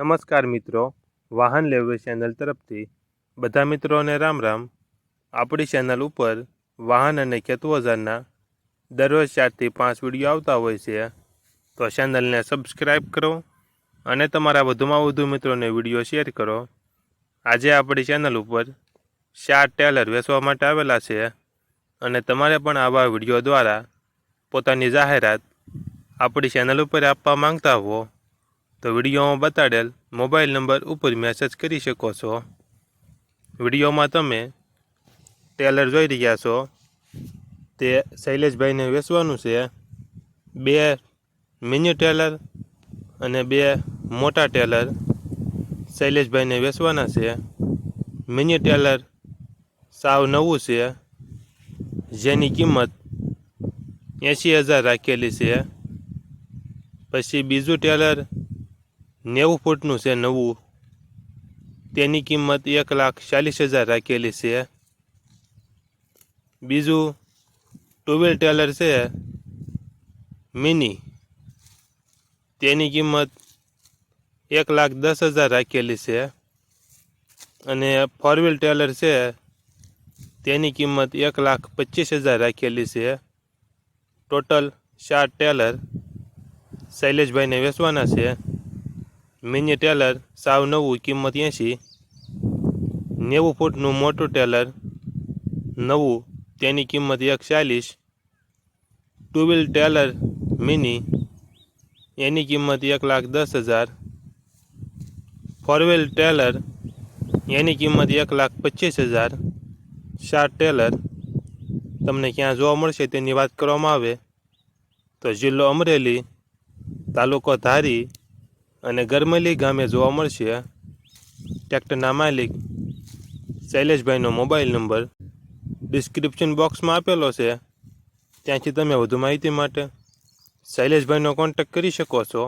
નમસ્કાર મિત્રો, વાહન લેવે ચેનલ તરફથી બધા મિત્રોને રામ રામ। આપણી ચેનલ ઉપર વાહન અને ખેત ઓજારના દરરોજ 4 થી 5 વિડીયો આવતા હોય છે, તો ચેનલને સબસ્ક્રાઈબ કરો અને તમારા વધુમાં વધુ મિત્રોને વિડીયો શેર કરો। આજે આપણી ચેનલ ઉપર 4 ટેલર વેચવા માટે આવેલા છે અને તમારે પણ આવા વિડીયો દ્વારા પોતાની જાહેરાત આપણી ચેનલ ઉપર આપવા માંગતા હો તો વિડીયોમાં બતાડેલ મોબાઈલ નંબર ઉપર મેસેજ કરી શકો છો। વિડીયોમાં તમે ટેલર જોઈ રહ્યા છો તે શૈલેષભાઈને વેચવાનું છે। 2 મિની ટેલર અને 2 મોટા ટેલર શૈલેષભાઈને વેચવાના છે। મિની ટેલર સાવ નવું છે, જેની કિંમત 80,000 રાખેલી છે। પછી બીજું ટેલર 90 ફૂટનું છે નવું, તેની કિંમત 1,40,000 રાખેલી છે। બીજું 2 વ્હીલ ટેલર છે મિની, તેની કિંમત 1,10,000 રાખેલી છે અને 4 વ્હીલ ટેલર છે તેની કિંમત 1,25,000 રાખેલી છે। ટોટલ 4 ટેલર શૈલેષભાઈને વેચવાના છે। મિની ટેલર સાવ નવું, કિંમત 80। 90 ફૂટનું મોટું ટેલર નવું, તેની કિંમત 1,40,000। 2 વ્હીલ ટેલર મિની, એની કિંમત 1,10,000। 4 વ્હીલ ટેલર એની કિંમત 1,25,000। 4 ટેલર તમને ક્યાં જોવા મળશે તેની વાત કરવામાં આવે તો જિલ્લો અમરેલી, તાલુકો ધારી અને ગરમલી ગામે જોવા મળશે। ટ્રેક્ટરના માલિક શૈલેષભાઈનો મોબાઈલ નંબર ડિસ્ક્રિપ્શન બોક્સમાં આપેલો છે, ત્યાંથી તમે વધુ માહિતી માટે શૈલેષભાઈનો કોન્ટેક્ટ કરી શકો છો।